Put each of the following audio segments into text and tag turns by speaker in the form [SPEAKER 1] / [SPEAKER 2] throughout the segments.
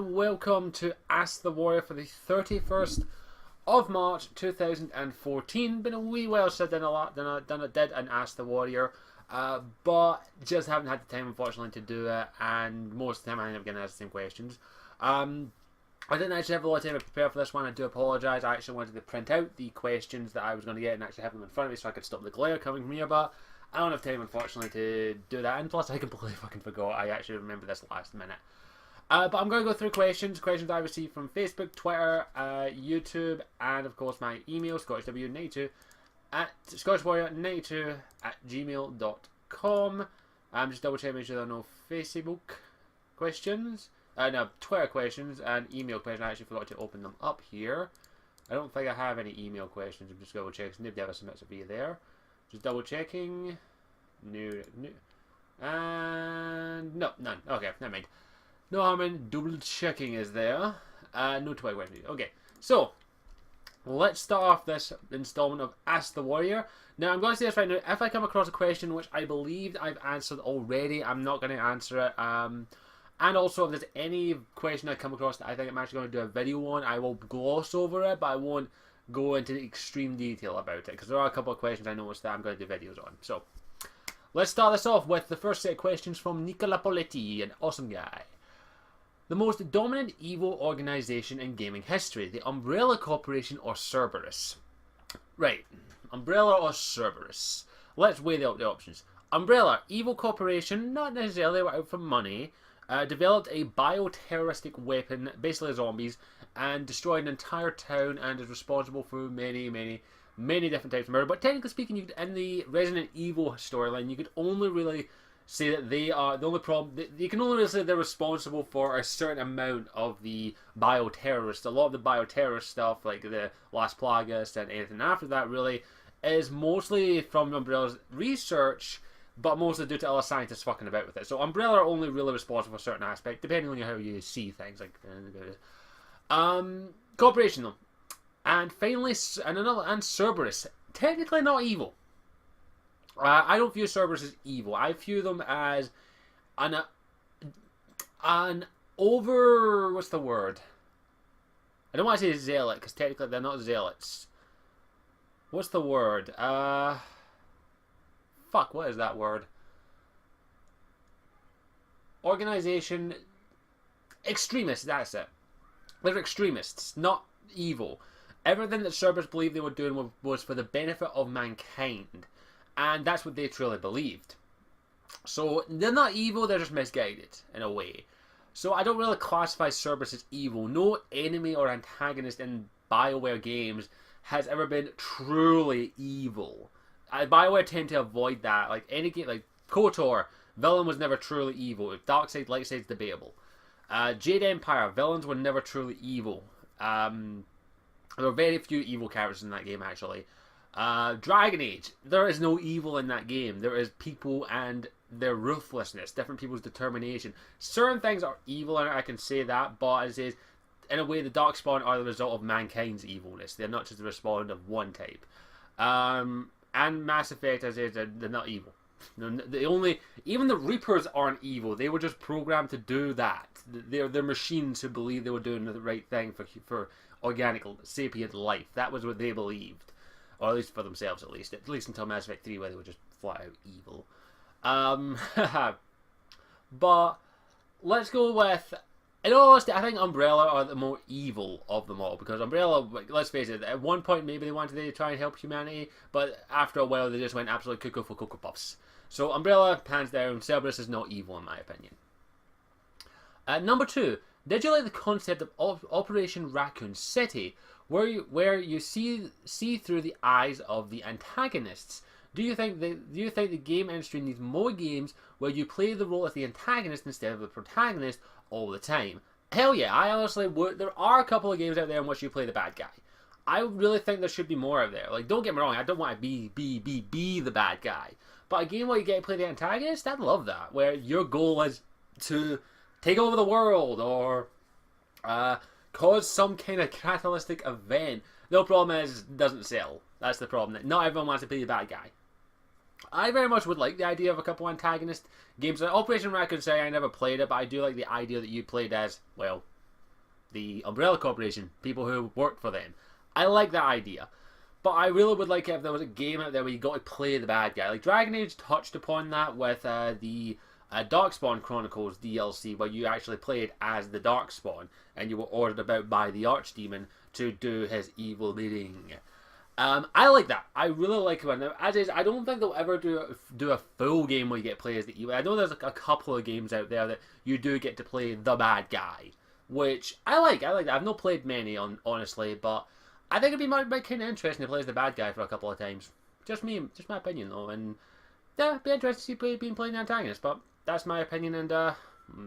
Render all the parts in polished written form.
[SPEAKER 1] and welcome to Ask the Warrior for the 31st of March 2014. Been a wee while since I did an Ask the Warrior, but just haven't had the time, unfortunately, to do it, and most of the time I end up getting asked the same questions. I didn't actually have a lot of time to prepare for this one. I do apologise. I actually wanted to print out the questions that I was going to get and actually have them in front of me so I could stop the glare coming from here, but I don't have time, unfortunately, to do that, and plus I completely fucking forgot. I actually remember this last minute. But I'm going to go through questions I received from Facebook, Twitter, YouTube, and of course my email, scottishw92 at scottishwarrior92@gmail.com. I'm just double checking, make sure there are no Facebook questions. No, Twitter questions and email questions. I actually forgot to open them up here. I don't think I have any email questions. I'm just double checking. Nobody ever submits a via there. Just double checking. No. And no, none. Okay, never mind. No harm in double checking is there. No Twitter questions. Okay, so let's start off this installment of Ask the Warrior. Now, I'm going to say this right now. If I come across a question which I believe I've answered already, I'm not going to answer it. And also, if there's any question I come across that I think I'm actually going to do a video on, I will gloss over it, but I won't go into extreme detail about it, because there are a couple of questions I noticed that I'm going to do videos on. So, let's start this off with the first set of questions from Nicola Poletti, an awesome guy. The most dominant evil organization in gaming history, the Umbrella Corporation or Cerberus? Right, Umbrella or Cerberus? Let's weigh the options. Umbrella, evil corporation, not necessarily out for money, developed a bioterroristic weapon, basically zombies, and destroyed an entire town and is responsible for many different types of murder. But technically speaking, in the Resident Evil storyline, you could only really say that they are the only problem. You can only really say they're responsible for a certain amount of the bioterrorists. A lot of the bioterrorist stuff, like the Las Plagas and anything after that, really is mostly from Umbrella's research, but mostly due to other scientists fucking about with it. So Umbrella are only really responsible for a certain aspect, depending on how you see things. Like corporation though, and finally, and Cerberus, technically not evil. I don't view Cerberus as evil. I view them as an over, what's the word? I don't want to say zealot, because technically they're not zealots. What's the word? Fuck, what is that word? Organization. Extremists, that's it. They're extremists, not evil. Everything that Cerberus believed they were doing was for the benefit of mankind. And that's what they truly believed. So, they're not evil, they're just misguided, in a way. So, I don't really classify Cerberus as evil. No enemy or antagonist in BioWare games has ever been truly evil. BioWare tend to avoid that. Like, any game, like KOTOR, villain was never truly evil. Darkseid, Lightside's debatable. Jade Empire, villains were never truly evil. There were very few evil characters in that game, actually. Dragon Age, there is no evil in that game. There is people and their ruthlessness, different people's determination. Certain things are evil, and I can say that, but as is, in a way, the Darkspawn are the result of mankind's evilness. They're not just the response of one type. And Mass Effect, as is, they're not evil. Even the Reapers aren't evil. They were just programmed to do that. They're machines who believed they were doing the right thing for organic, sapient life. That was what they believed. Or at least for themselves, at least until Mass Effect 3, where they were just flat out evil. But let's go with, in all honesty, I think Umbrella are the more evil of them all, because Umbrella, let's face it, at one point maybe they wanted to try and help humanity, but after a while they just went absolutely cuckoo for Cocoa Puffs. So Umbrella, hands down, Cerberus is not evil in my opinion. Number 2, did you like the concept of Operation Raccoon City, where you see through the eyes of the antagonists? Do you think the game industry needs more games where you play the role as the antagonist instead of the protagonist all the time? Hell yeah, I honestly would. There are a couple of games out there in which you play the bad guy. I really think there should be more out there. Like, don't get me wrong, I don't want to be the bad guy. But a game where you get to play the antagonist, I'd love that. Where your goal is to take over the world, or cause some kind of catalytic event. The problem is, it doesn't sell. That's the problem. That not everyone wants to be the bad guy. I very much would like the idea of a couple antagonist games. Like Operation Raccoon City, I never played it, but I do like the idea that you played as, well, the Umbrella Corporation, people who worked for them. I like that idea. But I really would like it if there was a game out there where you got to play the bad guy. Like Dragon Age touched upon that with the Darkspawn Chronicles DLC, where you actually played as the Darkspawn and you were ordered about by the Archdemon to do his evil bidding. I like that. I really like it. Now, as is, I don't think they'll ever do a full game where you get to play as the evil. I know there's a couple of games out there that you do get to play the bad guy, which I like. I like that. I've not played many, honestly, but I think it'd be kind of interesting to play as the bad guy for a couple of times. Just my opinion, though, and yeah, it'd be interesting to see being playing the antagonist. But that's my opinion, and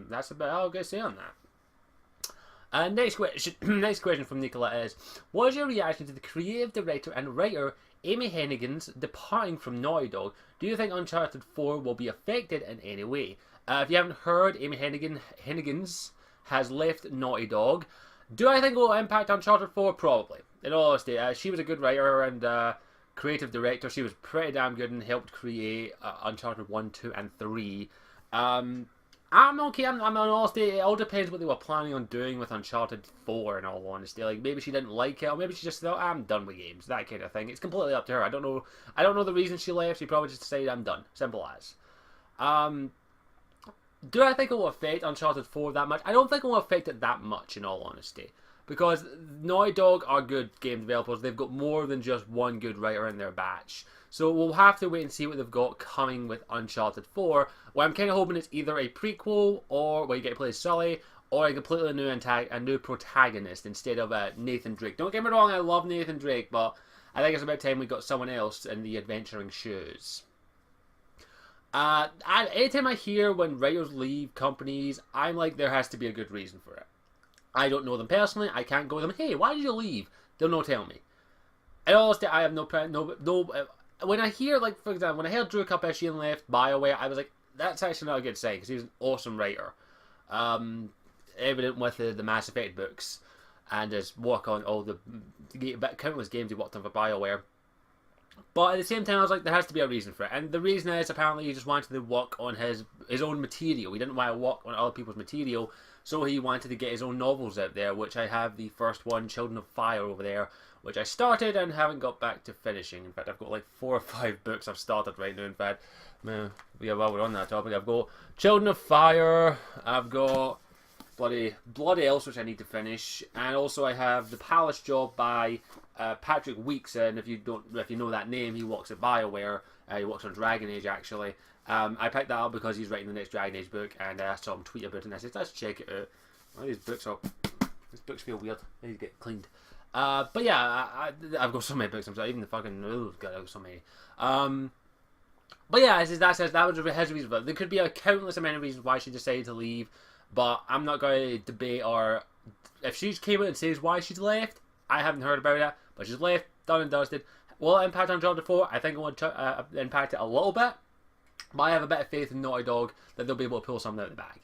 [SPEAKER 1] that's about all I've got to say on that. Next question from Nicola is: what is your reaction to the creative director and writer Amy Hennigan's departing from Naughty Dog? Do you think Uncharted 4 will be affected in any way? If you haven't heard, Amy Hennigan's has left Naughty Dog. Do I think it will impact Uncharted 4? Probably. In all honesty, she was a good writer and creative director. She was pretty damn good and helped create Uncharted 1, 2, and 3. I'm okay. I'm in all honesty, it all depends what they were planning on doing with Uncharted 4, in all honesty. Like, maybe she didn't like it, or maybe she just thought, I'm done with games, that kind of thing. It's completely up to her. I don't know the reason she left. She probably just decided, I'm done. Simple as. Do I think it will affect Uncharted 4 that much? I don't think it will affect it that much, in all honesty. Because Naughty Dog are good game developers. They've got more than just one good writer in their batch. So we'll have to wait and see what they've got coming with Uncharted 4. Well, I'm kind of hoping it's either a prequel, or where you get to play Sully, or a completely new protagonist instead of Nathan Drake. Don't get me wrong, I love Nathan Drake, but I think it's about time we got someone else in the adventuring shoes. Anytime I hear when writers leave companies, I'm like, there has to be a good reason for it. I don't know them personally. I can't go to them, hey, why did you leave? They'll not tell me. In all honesty, I have no. When I hear, like, for example, when I heard Drew Karpyshyn left BioWare, I was like, that's actually not a good sign, because he was an awesome writer. Evident with the Mass Effect books, and his work on all the countless games he worked on for BioWare. But at the same time, I was like, there has to be a reason for it. And the reason is, apparently, he just wanted to work on his own material. He didn't want to work on other people's material, so he wanted to get his own novels out there, which I have the first one, Children of Fire, over there, which I started and haven't got back to finishing. In fact, I've got like 4 or 5 books I've started right now. In fact, yeah, while we're on that topic, I've got Children of Fire, I've got Bloody Else, which I need to finish, and also I have The Palace Job by Patrick Weeks, and if you know that name, he works at BioWare. He works on Dragon Age, actually. I picked that up because he's writing the next Dragon Age book, and I saw him tweet about it, and I said, let's check it out. Well, these books feel weird. They need to get cleaned. But yeah, I've got so many books. I'm sorry, even the fucking God, I've got so many. But yeah, that was his reason. But there could be a countless amount of reasons why she decided to leave. But I'm not going to debate, or if she came out and says why she's left, I haven't heard about it. But she's left, done and dusted. Will it impact Uncharted 4? I think it will impact it a little bit. But I have a bit of faith in Naughty Dog that they'll be able to pull something out of the bag.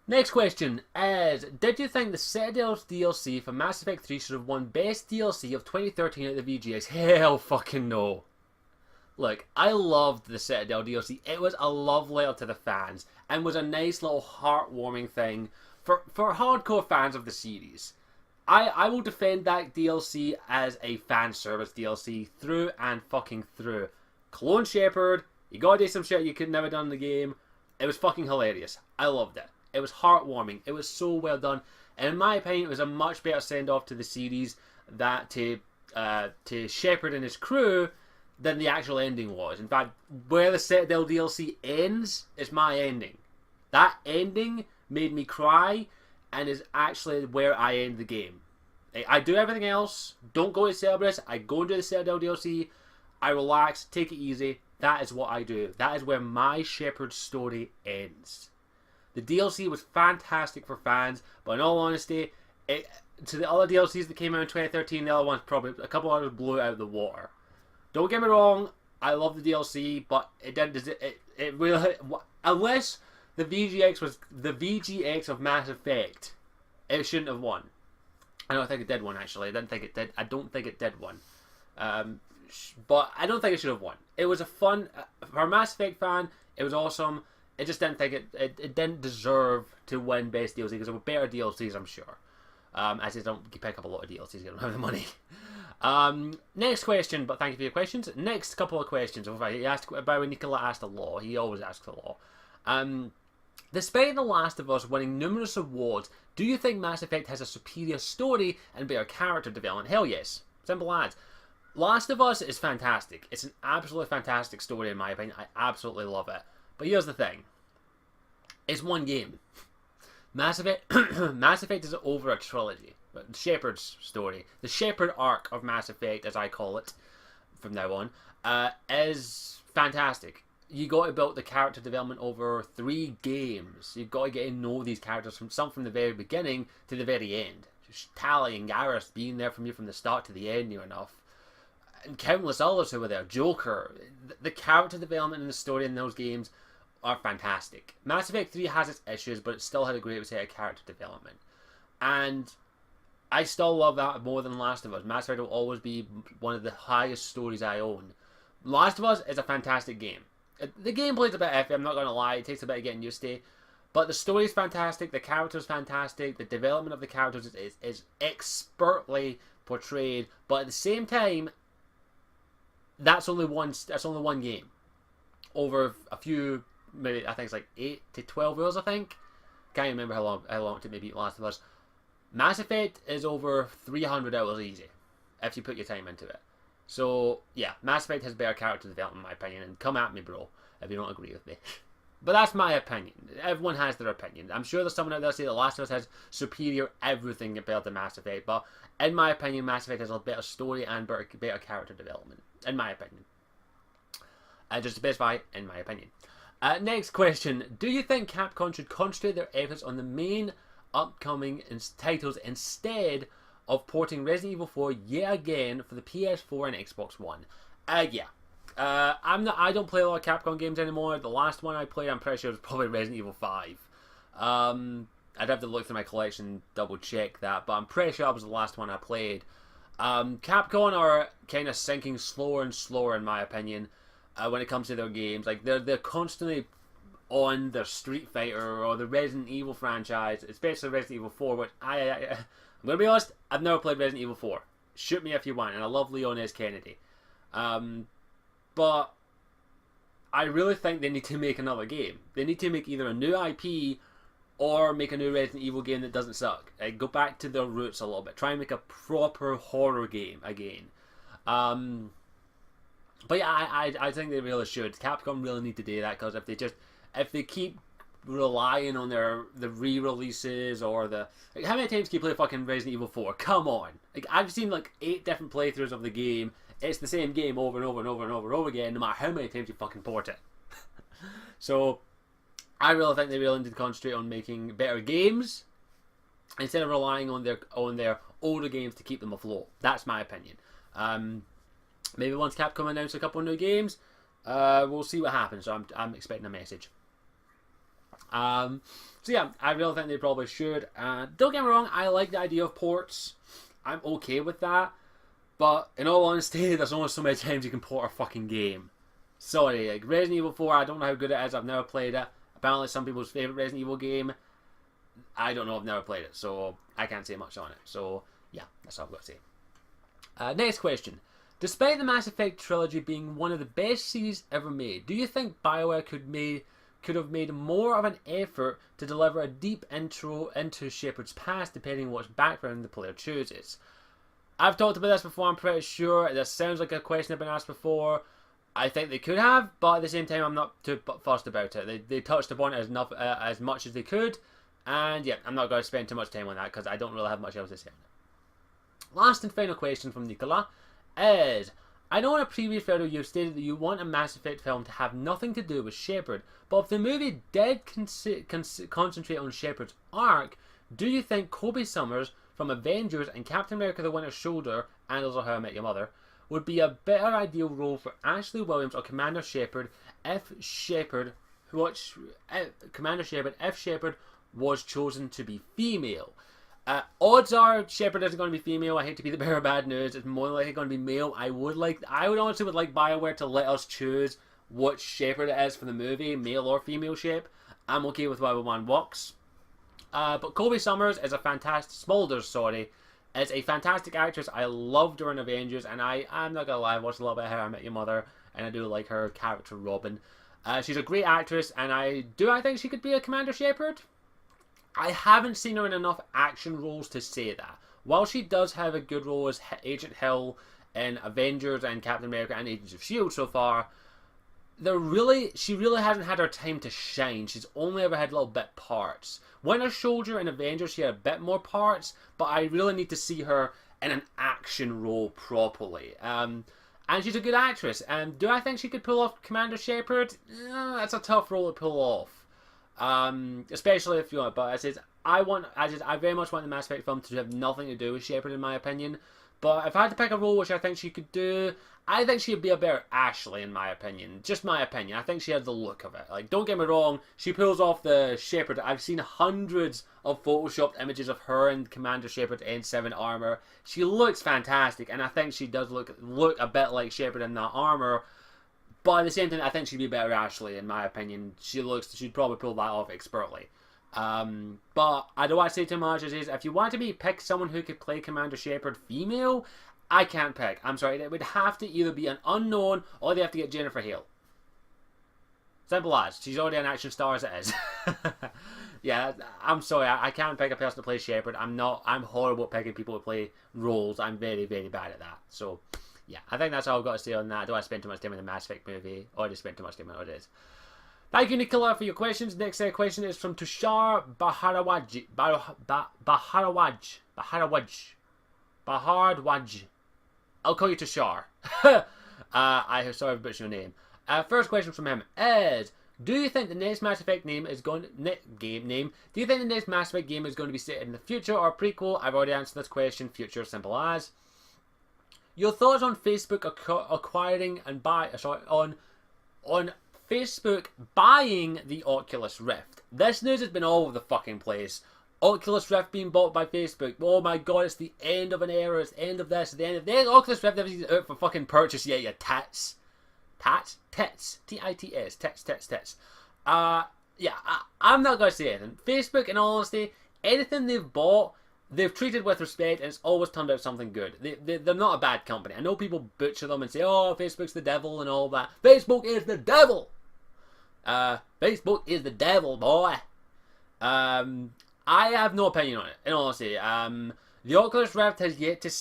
[SPEAKER 1] Next question is, did you think the Citadel DLC for Mass Effect 3 should have won Best DLC of 2013 at the VGX? Hell fucking no. Look, I loved the Citadel DLC. It was a love letter to the fans and was a nice little heartwarming thing for hardcore fans of the series. I will defend that DLC as a fan service DLC through and fucking through. Clone Shepard, you gotta do some shit you could never done in the game. It was fucking hilarious. I loved it. It was heartwarming. It was so well done. And in my opinion, it was a much better send-off to the series to Shepard and his crew than the actual ending was. In fact, where the Citadel DLC ends is my ending. That ending made me cry and is actually where I end the game. I do everything else. Don't go to Cerberus. I go and do the Citadel DLC. I relax, take it easy. That is what I do. That is where my Shepard story ends. The DLC was fantastic for fans, but in all honesty, to the other DLCs that came out in 2013, the other ones probably, a couple others blew it out of the water. Don't get me wrong, I love the DLC, but it really, unless the VGX was the VGX of Mass Effect, it shouldn't have won. I don't think it did one, actually. I don't think it did one. But I don't think it should have won. It was a fun, for a Mass Effect fan, it was awesome. it just didn't think it didn't deserve to win best DLC because there were better DLCs, I'm sure. As they don't pick up a lot of DLCs, they don't have the money. Next question, but thank you for your questions. Next couple of questions. He asked about when Nicola asked a law. He always asks a law. Despite The Last of Us winning numerous awards, do you think Mass Effect has a superior story and better character development? Hell yes. Simple as. Last of Us is fantastic. It's an absolutely fantastic story in my opinion. I absolutely love it. But here's the thing. It's one game. Mass Effect is over a trilogy. Shepard's story. The Shepard arc of Mass Effect, as I call it from now on, is fantastic. You got to build the character development over 3 games. You've got to get to know these characters from the very beginning to the very end. Just Tali and Garrus being there from you from the start to the end, near enough. And countless others who were there. Joker. The character development and the story in those games are fantastic. Mass Effect 3 has its issues, but it still had a great set of character development. And I still love that more than Last of Us. Mass Effect will always be one of the highest stories I own. Last of Us is a fantastic game. The gameplay's a bit iffy, I'm not going to lie. It takes a bit of getting used to. But the story's fantastic, the character's fantastic, the development of the characters is expertly portrayed. But at the same time, that's only one game. Over a few, maybe I think it's like 8 to 12 hours, I think. Can't remember how long it took me to beat Last of Us. Mass Effect is over 300 hours easy, if you put your time into it. So, yeah, Mass Effect has better character development in my opinion, and come at me, bro, if you don't agree with me. But that's my opinion. Everyone has their opinion. I'm sure there's someone out there say that Last of Us has superior everything compared to Mass Effect, but in my opinion, Mass Effect has a better story and better character development, in my opinion. Just to specify, in my opinion. Next question. Do you think Capcom should concentrate their efforts on the main upcoming titles instead of porting Resident Evil 4 yet again for the PS4 and Xbox One? Yeah. I don't play a lot of Capcom games anymore. The last one I played, I'm pretty sure, was probably Resident Evil 5. I'd have to look through my collection, double check that, but I'm pretty sure that was the last one I played. Capcom are kind of sinking slower and slower, in my opinion, when it comes to their games. Like they're constantly on their Street Fighter or the Resident Evil franchise, especially Resident Evil 4, which I'm gonna be honest, I've never played Resident Evil 4. Shoot me if you want, and I love Leon S. Kennedy. But I really think they need to make another game. They need to make either a new IP or make a new Resident Evil game that doesn't suck. Go back to their roots a little bit. Try and make a proper horror game again. But yeah, I think they really should. Capcom really need to do that, because if they keep relying on the re-releases or like, how many times can you play fucking Resident Evil 4? Come on. Like, I've seen like 8 different playthroughs of the game. It's the same game over and over and over and over and over again, no matter how many times you fucking port it. So I really think they really need to concentrate on making better games instead of relying on their older games to keep them afloat. That's my opinion. Maybe once Capcom announce a couple of new games, we'll see what happens. So I'm expecting a message. So yeah, I really think they probably should. Don't get me wrong, I like the idea of ports. I'm okay with that. But in all honesty, there's only so many times you can port a fucking game. Sorry, like Resident Evil 4, I don't know how good it is. I've never played it. Apparently, some people's favorite Resident Evil game. I don't know. I've never played it, so I can't say much on it. So yeah, that's all I've got to say. Next question. Despite the Mass Effect trilogy being one of the best series ever made, do you think BioWare could have made more of an effort to deliver a deep intro into Shepard's past, depending on what background the player chooses? I've talked about this before, I'm pretty sure. This sounds like a question I've been asked before. I think they could have, but at the same time, I'm not too fussed about it. They touched upon it as much as they could, and yeah, I'm not going to spend too much time on that because I don't really have much else to say on it. Last and final question from Nicola is, I know in a previous video you've stated that you want a Mass Effect film to have nothing to do with Shepard, but if the movie did concentrate on Shepard's arc, do you think Kobe Summers from Avengers and Captain America the Winter Soldier, and also How I Met Your Mother, would be a better ideal role for Ashley Williams or Commander Shepard if Shepard was chosen to be female? Odds are Shepard isn't going to be female. I hate to be the bearer of bad news. It's more likely going to be male. I would honestly like BioWare to let us choose which Shepard it is for the movie, male or female shape, I'm okay with whatever one works. But Kobe Summers is a fantastic... Smulders, sorry. Is a fantastic actress. I loved her in Avengers, and I'm not gonna lie, I watched a little bit of How I Met Your Mother, and I do like her character Robin. She's a great actress, and I think she could be a Commander Shepard? I haven't seen her in enough action roles to say that. While she does have a good role as Agent Hill in Avengers and Captain America and Agents of S.H.I.E.L.D. so far, she really hasn't had her time to shine. She's only ever had little bit parts. Winter Soldier and Avengers, she had a bit more parts, but I really need to see her in an action role properly. And she's a good actress. Do I think she could pull off Commander Shepard? That's a tough role to pull off. Especially if you want, but I very much want the Mass Effect film to have nothing to do with Shepard, in my opinion. But if I had to pick a role which I think she could do, I think she'd be a better Ashley, in my opinion. Just my opinion. I think she has the look of it. Like, don't get me wrong, she pulls off the Shepard. I've seen hundreds of photoshopped images of her in Commander Shepard N7 armor. She looks fantastic, and I think she does look a bit like Shepard in that armor. But at the same time, I think she'd be better Ashley, in my opinion. She'd probably pull that off expertly. But I don't want to say too much. If you want to pick someone who could play Commander Shepard female, I can't pick. I'm sorry. It would have to either be an unknown, or they have to get Jennifer Hale. Simple as. She's already an action star as it is. Yeah, I'm sorry. I can't pick a person to play Shepard. I'm horrible at picking people to play roles. I'm very, very bad at that. So, yeah, I think that's all I've got to say on that. I don't want to spend too much time on the Mass Effect movie. Or just spend too much time on it is. Thank you, Nicola, for your questions. Next question is from Tushar Baharadwaj. I'll call you Tushar. Sorry for butchering your name. First question from him is: do you think the next Mass Effect do you think the next Mass Effect game is going to be set in the future or prequel? I've already answered this question. Future, simple as. Your thoughts on Facebook acquiring and on Facebook buying the Oculus Rift. This news has been all over the fucking place. Oculus Rift being bought by Facebook. Oh my god, it's the end of an era. It's the end of this. The end of the Oculus Rift isn't out for fucking purchase yet, you tits. Tits. T-I-T-S. Tits. Yeah, I'm not going to say anything. Facebook, in all honesty, anything they've bought, they've treated with respect, and it's always turned out something good. They're not a bad company. I know people butcher them and say, oh, Facebook's the devil and all that. Facebook is the devil! Facebook is the devil, boy. I have no opinion on it, in all honesty. The Oculus Rift has yet to...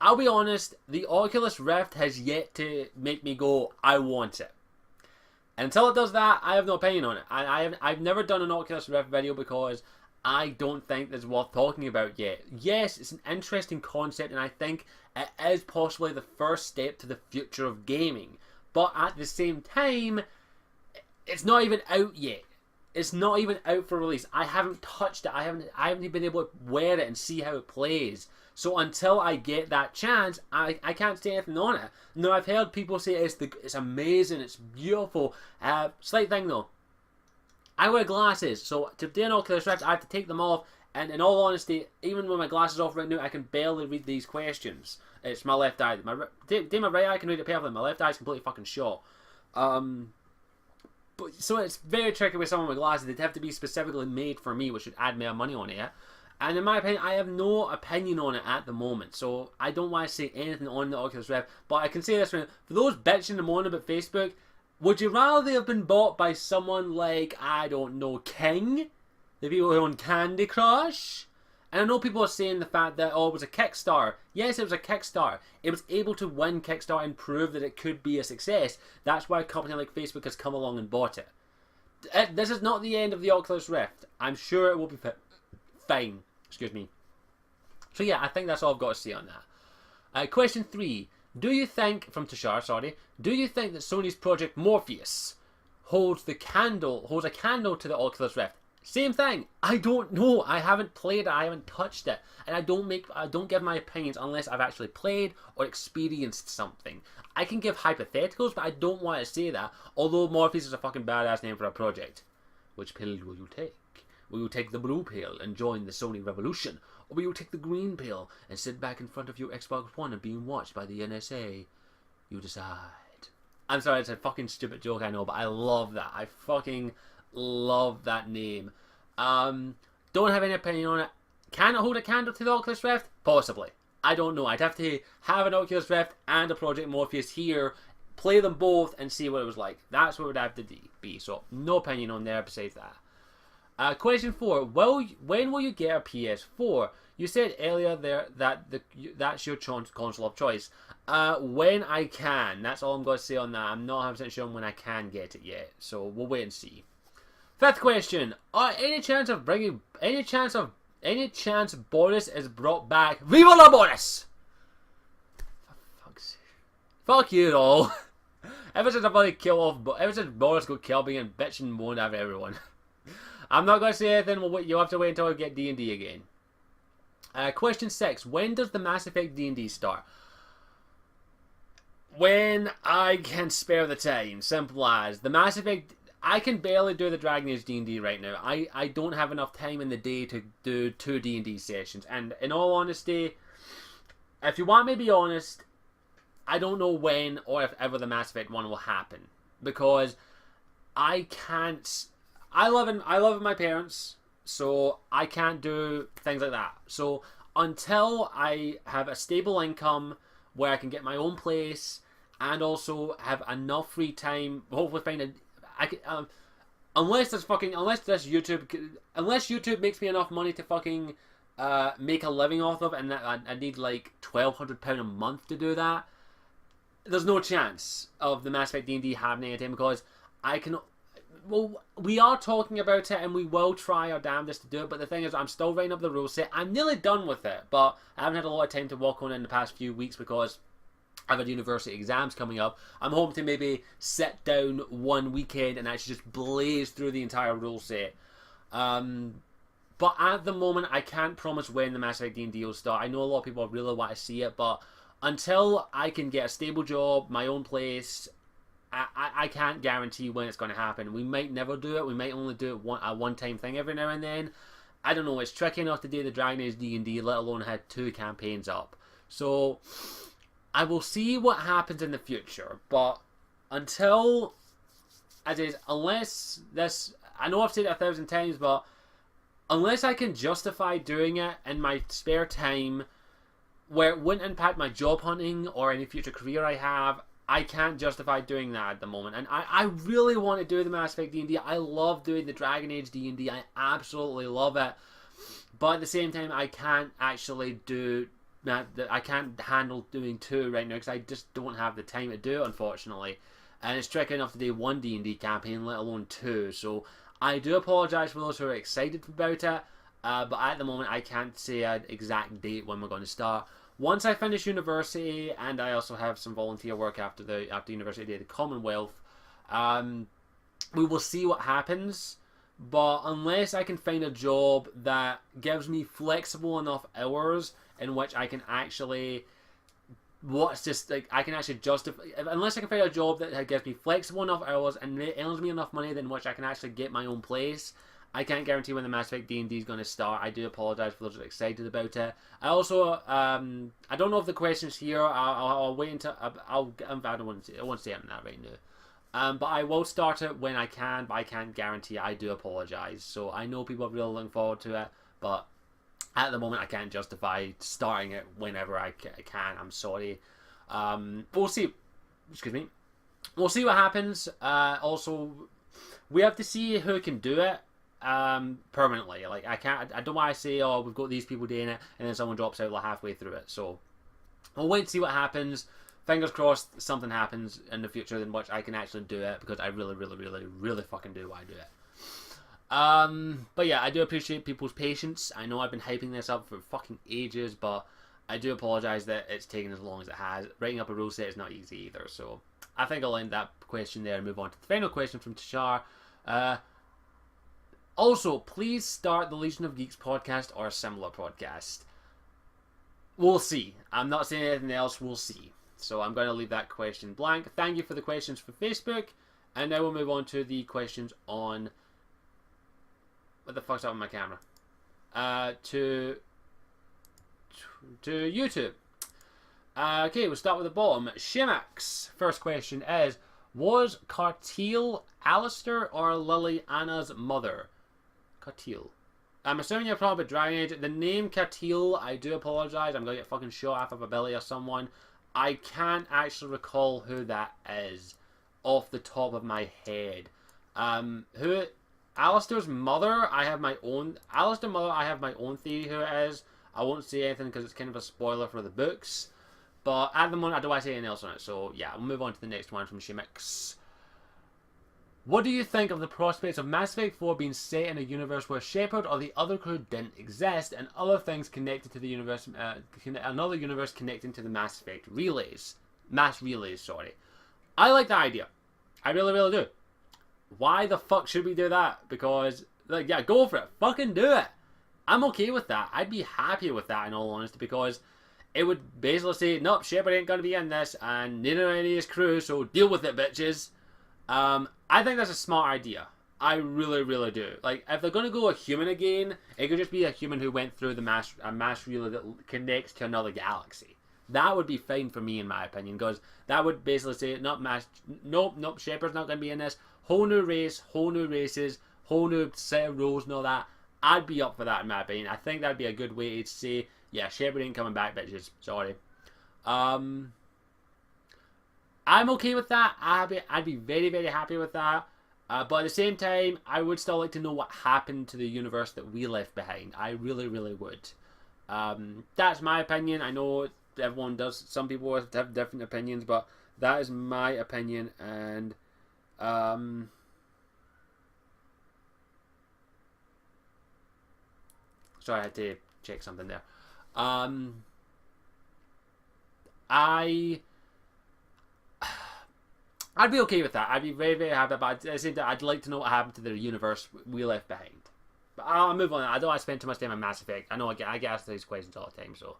[SPEAKER 1] I'll be honest, the Oculus Rift has yet to make me go, I want it. Until it does that, I have no opinion on it. I've never done an Oculus Rift video because I don't think it's worth talking about yet. Yes, it's an interesting concept, and I think it is possibly the first step to the future of gaming. But at the same time, it's not even out yet. It's not even out for release. I haven't touched it. I haven't been able to wear it and see how it plays. So until I get that chance, I can't say anything on it. No, I've heard people say it's amazing, it's beautiful. Slight thing though. I wear glasses, so to do an Oculus Rift, I have to take them off. And in all honesty, even with my glasses off right now, I can barely read these questions. It's my left eye. My right eye can read it perfectly. My left eye is completely fucking shot. So it's very tricky with someone with glasses. They'd have to be specifically made for me, which would add more money on it. And in my opinion, I have no opinion on it at the moment. So I don't want to say anything on the Oculus Rift. But I can say this right now. For those bitching and moaning about Facebook, would you rather they have been bought by someone like, I don't know, King? The people who own Candy Crush? And I know people are saying the fact that, oh, it was a Kickstarter. Yes, it was a Kickstarter. It was able to win Kickstarter and prove that it could be a success. That's why a company like Facebook has come along and bought it. This is not the end of the Oculus Rift. I'm sure it will be fine. Excuse me. So yeah, I think that's all I've got to say on that. Question 3. Do you think, from Tushar, sorry, do you think that Sony's Project Morpheus holds a candle to the Oculus Rift? Same thing. I don't know. I haven't played it. I haven't touched it, and I don't give my opinions unless I've actually played or experienced something. I can give hypotheticals, but I don't want to say that. Although Morpheus is a fucking badass name for a project. Which pill will you take? Will you take the blue pill and join the Sony revolution, or will you take the green pill and sit back in front of your Xbox One and being watched by the NSA? You decide. I'm sorry, it's a fucking stupid joke, I know, but I love that. I fucking love that name. Don't have any opinion on it. Can it hold a candle to the Oculus Rift? Possibly. I don't know. I'd have to have an Oculus Rift and a Project Morpheus here, play them both, and see what it was like. That's what it would have to be. So, no opinion on there besides that. Question 4. When will you get a PS4? You said earlier there that that's your console of choice. When I can. That's all I'm going to say on that. I'm not 100% sure when I can get it yet. So, we'll wait and see. 5th question. Any chance Boris is brought back? Viva la Boris! For fuck's sake. Fuck you all. Ever since I bloody kill off, ever since Boris got killed, being bitch and moan at everyone. I'm not going to say anything. You'll have to wait until I get D&D again. Question 6. When does the Mass Effect D&D start? When I can spare the time. Simple as. The Mass Effect... I can barely do the Dragon Age D&D right now. I don't have enough time in the day to do 2 D&D sessions. And in all honesty, if you want me to be honest, I don't know when or if ever the Mass Effect 1 will happen. Because I can't... I live with my parents, so I can't do things like that. So until I have a stable income where I can get my own place and also have enough free time, hopefully find a... unless YouTube makes me enough money to fucking make a living off of, and that I need like £1,200 a month to do that, there's no chance of the Mass Effect D&D happening at time, because I can... Well, we are talking about it and we will try our damnedest to do it, but the thing is, I'm still writing up the rule set. I'm nearly done with it, but I haven't had a lot of time to work on it in the past few weeks because I've had university exams coming up. I'm hoping to maybe sit down one weekend and actually just blaze through the entire rule set. But at the moment, I can't promise when the Mass Effect D&D will start. I know a lot of people really want to see it, but until I can get a stable job, my own place, I can't guarantee when it's going to happen. We might never do it. We might only do it a one-time thing every now and then. I don't know. It's tricky enough to do the Dragon Age D&D, let alone had 2 campaigns up. So I will see what happens in the future. But until, as is, unless this, I know I've said it 1,000 times, but unless I can justify doing it in my spare time, where it wouldn't impact my job hunting or any future career I have, I can't justify doing that at the moment. And I really want to do the Mass Effect D&D. I love doing the Dragon Age D&D. I absolutely love it. But at the same time, I can't actually do that. I can't handle doing 2 right now because I just don't have the time to do it, unfortunately. And it's tricky enough to do 1 D&D campaign, let alone 2. So I do apologise for those who are excited about it. But at the moment, I can't say an exact date when we're going to start. Once I finish university, and I also have some volunteer work after University of the Commonwealth, we will see what happens. But unless I can find a job that gives me flexible enough hours in which I can actually, I can actually justify, unless I can find a job that gives me flexible enough hours and earns me enough money in which I can actually get my own place, I can't guarantee when the Mass Effect D&D is going to start. I do apologise for those who are excited about it. I also, I don't know if the question's here. I'll wait until, I don't want to say on that right now. But I will start it when I can, but I can't guarantee it. I do apologise. So I know people are really looking forward to it, but at the moment I can't justify starting it whenever I can. I'm sorry. We'll see. Excuse me. We'll see what happens. Also, we have to see who can do it. Permanently. Like, I don't want to say, oh, we've got these people doing it, and then someone drops out like halfway through it. So we'll wait and see what happens. Fingers crossed something happens in the future in which I can actually do it, because I really, really, really, really fucking do want to do it. But yeah, I do appreciate people's patience. I know I've been hyping this up for fucking ages, but I do apologise that it's taken as long as it has. Writing up a rule set is not easy either, so I think I'll end that question there and move on to the final question from Tashar. Also, please start the Legion of Geeks podcast or a similar podcast. We'll see. I'm not saying anything else. We'll see. So I'm going to leave that question blank. Thank you for the questions for Facebook. And now we'll move on to the questions on... What the fuck's up with my camera? To YouTube. Okay, we'll start with the bottom. Shimax. First question is, Was Cartiel Alistair or Liliana's mother? Cartiel. I'm assuming you're probably Dragon Age. The name Cartiel, I do apologise. I'm going to get fucking shot off of a belly or someone. I can't actually recall who that is off the top of my head. Alistair's mother, I have my own... Alistair's mother, I have my own theory who it is. I won't say anything because it's kind of a spoiler for the books. But at the moment, I don't want to say anything else on it. So, yeah, we'll move on to the next one from Shemix. What do you think of the prospects of Mass Effect 4 being set in a universe where Shepard or the other crew didn't exist, and other things connected to the universe, another universe connecting to the Mass Effect relays? Mass relays, sorry. I like the idea. I really, really do. Why the fuck should we do that? Because, like, yeah, go for it. Fucking do it. I'm okay with that. I'd be happy with that, in all honesty, because it would basically say, nope, Shepard ain't going to be in this, and neither any of his crew, so deal with it, bitches. I think that's a smart idea. I really, really do. Like, if they're going to go a human again, it could just be a human who went through a mass relay that connects to another galaxy. That would be fine for me, in my opinion, because that would basically say, nope, Shepard's not going to be in this. Whole new race, whole new races, whole new set of rules and all that. I'd be up for that, in my opinion. I think that'd be a good way to say, yeah, Shepard ain't coming back, bitches. Sorry. I'm okay with that. I'd be very, very happy with that. But at the same time, I would still like to know what happened to the universe that we left behind. I really, really would. That's my opinion. I know everyone does. Some people have different opinions, but that is my opinion. And sorry, I had to check something there. I'd be okay with that. I'd be very, very happy, but at the same time, I'd like to know what happened to the universe we left behind. But I'll move on. I don't want to spend too much time on Mass Effect. I know I get asked these questions all the time, so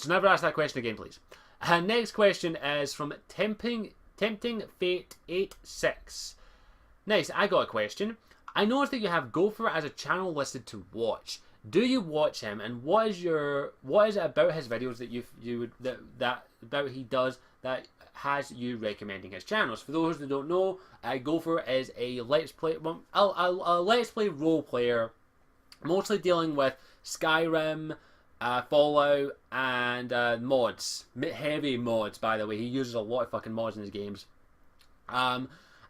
[SPEAKER 1] never ask that question again, please. Next question is from Tempting Fate 86. Nice, I got a question. I noticed that you have Gopher as a channel listed to watch. Do you watch him, and what is it about his videos that he does that has you recommending his channels? For those that don't know, Gopher is a let's play role player, mostly dealing with Skyrim, Fallout, and mods, heavy mods. By the way, he uses a lot of fucking mods in his games.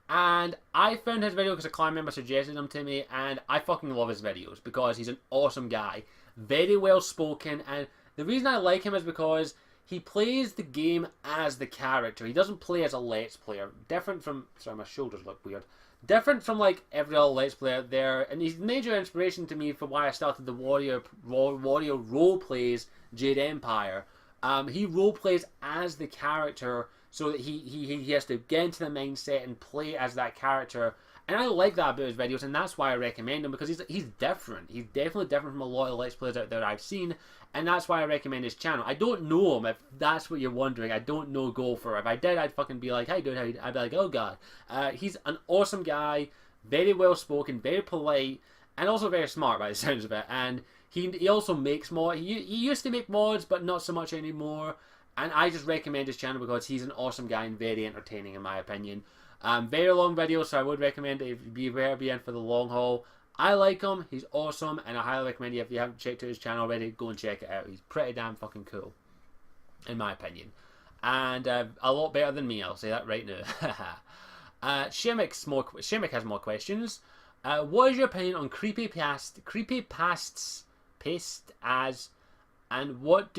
[SPEAKER 1] And I found his video because a clan member suggested them to me, and I fucking love his videos because he's an awesome guy, very well spoken, and the reason I like him is because he plays the game as the character. He doesn't play as a Let's Player. Different from... Sorry, my shoulders look weird. Different from, like, every other Let's Player there. And he's a major inspiration to me for why I started the Warrior role plays Jade Empire. He role plays as the character so that he has to get into the mindset and play as that character. And I like that about his videos, and that's why I recommend him, because he's different. He's definitely different from a lot of Let's Players out there I've seen, and that's why I recommend his channel. I don't know him, if that's what you're wondering. I don't know Gopher. If I did, I'd fucking be like, hey dude, I'd be like, oh god. He's an awesome guy, very well spoken, very polite, and also very smart by the sounds of it. And he also makes mods. He used to make mods, but not so much anymore. And I just recommend his channel because he's an awesome guy and very entertaining in my opinion. Very long videos, so I would recommend it if you be in for the long haul. I like him, he's awesome, and I highly recommend you, if you haven't checked out his channel already, go and check it out. He's pretty damn fucking cool, in my opinion. And a lot better than me, I'll say that right now. Shemek has more questions. What is your opinion on creepypastas and what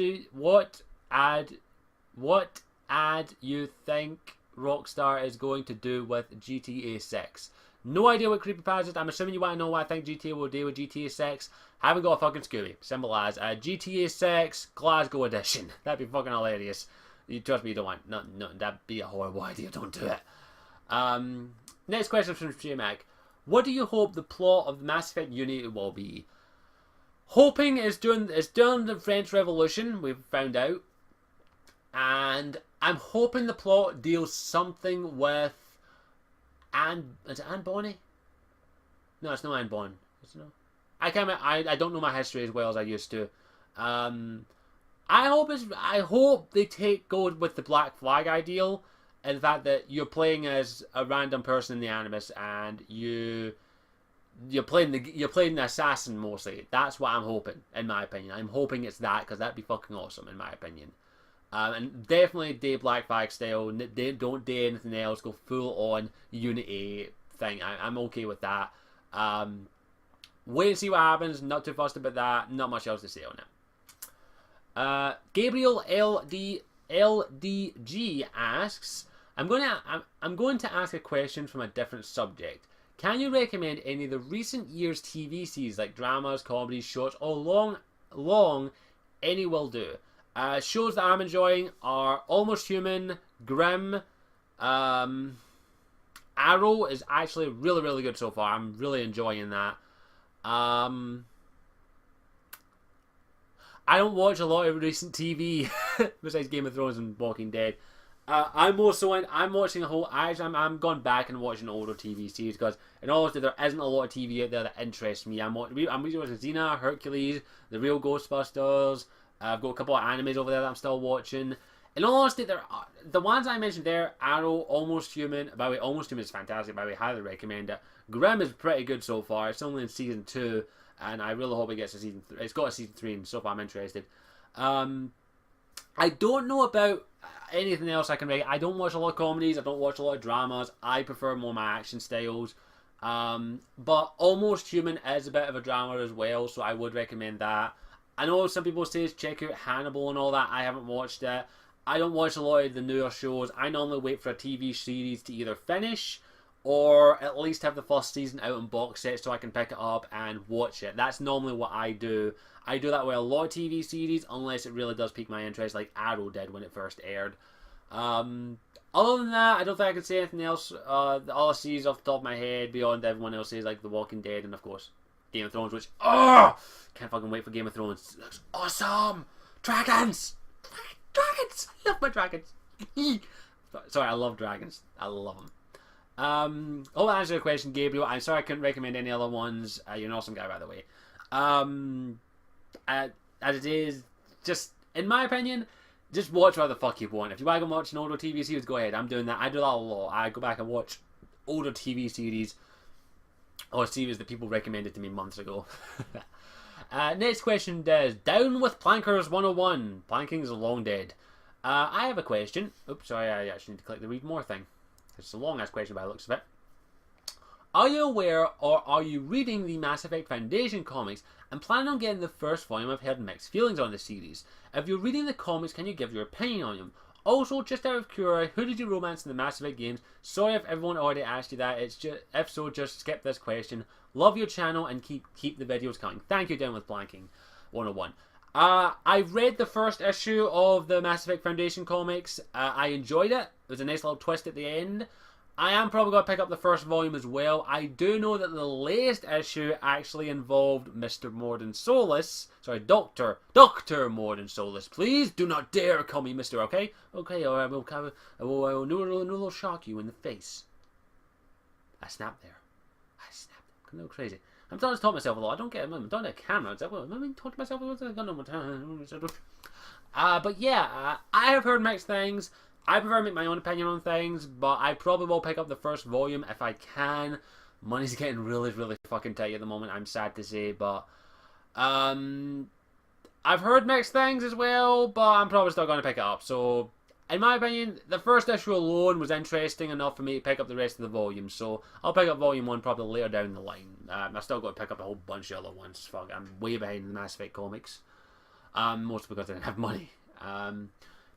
[SPEAKER 1] ad you think Rockstar is going to do with GTA 6? No idea what creepypasta is. I'm assuming you want to know what I think GTA will do with GTA 6. Haven't got a fucking Scooby. Simple as. GTA 6 Glasgow Edition. That'd be fucking hilarious. You trust me, you don't want. No, that'd be a horrible idea. Don't do it. Next question from Streamac. What do you hope the plot of Mass Effect Unity will be? Hoping is during the French Revolution, we've found out. And I'm hoping the plot deals something with is it Anne Bonny? No, it's not Anne Bonny. I don't know my history as well as I used to. I hope they go with the Black Flag ideal. in the fact that you're playing as a random person in the Animus, and you're playing the assassin mostly. That's what I'm hoping, in my opinion. I'm hoping it's that, because that'd be fucking awesome, in my opinion. And definitely day Black Flag style. Don't day anything else. Go full on Unity thing. I'm okay with that. Wait and see what happens. Not too fussed about that. Not much else to say on it. Gabriel LDG asks, I'm going to ask a question from a different subject. Can you recommend any of the recent years TV series, like dramas, comedies, shorts, or long? Any will do. Shows that I'm enjoying are Almost Human, Grimm. Arrow is actually really, really good so far. I'm really enjoying that. I don't watch a lot of recent TV besides Game of Thrones and Walking Dead. I'm watching a whole. I'm going back and watching older TV series because, in all honesty, there isn't a lot of TV out there that interests me. I'm watching Xena, Hercules, The Real Ghostbusters. I've got a couple of animes over there that I'm still watching. In all honesty, the ones I mentioned there: Arrow, Almost Human. By the way, Almost Human is fantastic. By the way, highly recommend it. Grimm is pretty good so far. It's only in season 2, and I really hope it gets a season 3. It's got a season 3, and so far I'm interested. I don't know about anything else I can recommend. I don't watch a lot of comedies. I don't watch a lot of dramas. I prefer more my action styles. But Almost Human is a bit of a drama as well, so I would recommend that. I know some people say check out Hannibal and all that. I haven't watched it. I don't watch a lot of the newer shows. I normally wait for a TV series to either finish or at least have the first season out in box set so I can pick it up and watch it. That's normally what I do. I do that with a lot of TV series unless it really does pique my interest, like Arrow did when it first aired. Other than that, I don't think I can say anything else. The other series off the top of my head beyond everyone else's, like The Walking Dead and of course Game of Thrones, which can't fucking wait for Game of Thrones. It looks awesome. Dragons. Dragons. I love my dragons. Sorry, I love dragons. I love them. I'll answer your question, Gabriel. I'm sorry I couldn't recommend any other ones. You're an awesome guy, by the way. As it is, just in my opinion, just watch what the fuck you want. If you want to go watch an older TV series, go ahead. I'm doing that. I do that a lot. I go back and watch older TV series or series that people recommended to me months ago. Next question is Down with Plankers 101. Planking is long dead. I have a question. Oops, sorry, I actually need to click the read more thing. It's a long ass question by the looks of it. Are you aware or are you reading the Mass Effect Foundation comics and planning on getting the first volume? I've heard mixed feelings on the series. If you're reading the comics, can you give your opinion on them? Also, just out of curiosity, who did you romance in the Mass Effect games? Sorry if everyone already asked you that. If so, just skip this question. Love your channel and keep the videos coming. Thank you, Down with Planking 101. I've read the first issue of the Mass Effect Foundation comics. I enjoyed it. It was a nice little twist at the end. I am probably going to pick up the first volume as well. I do know that the latest issue actually involved Mr. Mordin Solus. Sorry, Dr. Mordin Solus. Please do not dare call me Mr. Okay? Okay, or I will shock you in the face. I snapped there. I'm a little crazy. I'm starting to talk to myself a lot. I don't get it. I'm talking to a camera. I'm talking to myself. But yeah, I have heard mixed things. I prefer to make my own opinion on things, but I probably will pick up the first volume if I can. Money's getting really, really fucking tight at the moment, I'm sad to say, but I've heard mixed things as well, but I'm probably still going to pick it up. So, in my opinion, the first issue alone was interesting enough for me to pick up the rest of the volumes, so I'll pick up volume 1 probably later down the line. I've still got to pick up a whole bunch of other ones. Fuck, I'm way behind in the Mass Effect comics. Mostly because I didn't have money.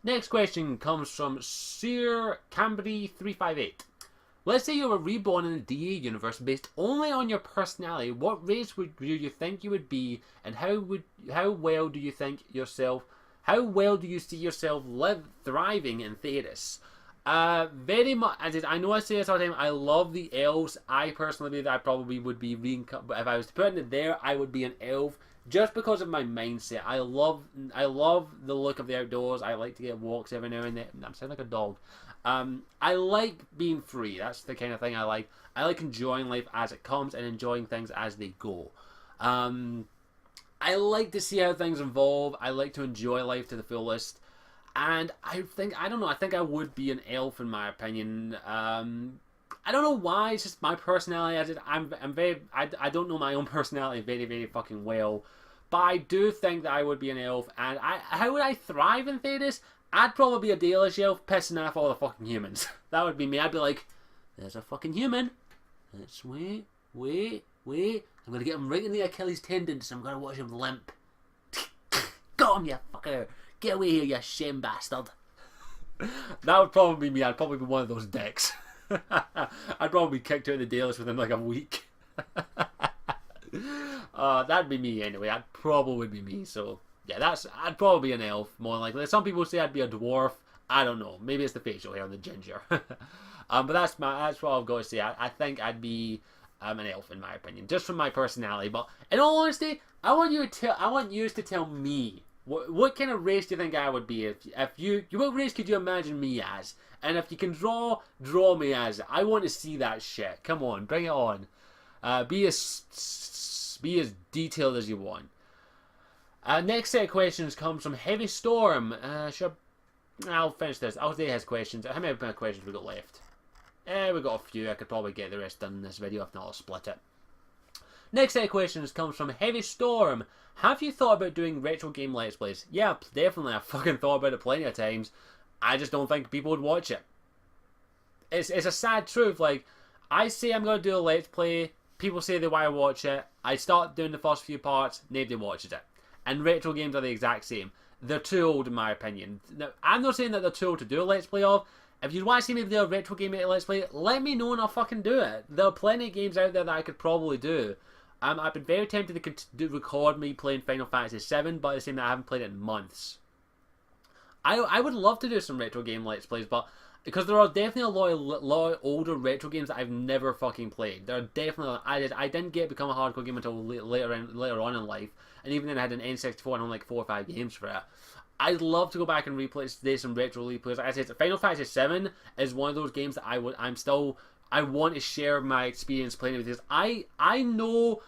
[SPEAKER 1] Next question comes from Sir Cambry 358. Let's say you were reborn in the DA universe based only on your personality. What race do you think you would be, and how well do you see yourself thriving in Thetis? Very much. I know I say this all the time. I love the elves. I personally believe that I probably would be but if I was to put it there, I would be an elf. Just because of my mindset. I love the look of the outdoors. I like to get walks every now and then. I'm sounding like a dog. I like being free. That's the kind of thing I like. I like enjoying life as it comes and enjoying things as they go. I like to see how things evolve. I like to enjoy life to the fullest. And I don't know, I think I would be an elf in my opinion. I don't know why, it's just my personality. I'm very, I don't know my own personality very, very fucking well. But I do think that I would be an elf, and how would I thrive in Thedas? I'd probably be a Dalish elf pissing off all the fucking humans. That would be me. I'd be like, there's a fucking human. Let's wait. I'm gonna get him right in the Achilles tendons, and I'm gonna watch him limp. Got him, you fucker. Get away here, you shame bastard. That would probably be me. I'd probably be one of those dicks. I'd probably be kicked out of the Dalish within like a week. That'd be me anyway. I'd probably be me. So yeah, I'd probably be an elf more than likely. Some people say I'd be a dwarf. I don't know. Maybe it's the facial hair and the ginger. But that's what I've got to say. I think I'd be an elf in my opinion, just from my personality. But in all honesty, I want you to tell me what kind of race do you think I would be if you what race could you imagine me as? And if you can draw me as it. I want to see that shit. Come on, bring it on. Be as detailed as you want. Next set of questions comes from Heavy Storm. Sure, I'll finish this. I'll say his questions. How many questions we got left? We got a few. I could probably get the rest done in this video. If not, I'll split it. Next set of questions comes from Heavy Storm. Have you thought about doing retro game Let's Plays? Yeah, definitely. I've fucking thought about it plenty of times. I just don't think people would watch it. It's a sad truth. Like, I say I'm going to do a Let's Play. People say they want to watch it. I start doing the first few parts. Nobody watches it. And retro games are the exact same. They're too old in my opinion. Now, I'm not saying that they're too old to do a Let's Play of. If you want to see me do a retro game Let's Play, let me know and I'll fucking do it. There are plenty of games out there that I could probably do. I've been very tempted to record me playing Final Fantasy VII, but at the same time I haven't played it in months. I would love to do some retro game Let's Plays, but because there are definitely a lot of older retro games that I've never fucking played. There are definitely, I didn't become a hardcore gamer until later on in life, and even then I had an N64 and only like 4 or 5 games for it. I'd love to go back and replay some retro replays. Like I said, Final Fantasy VII is one of those games that I want to share my experience playing it because I know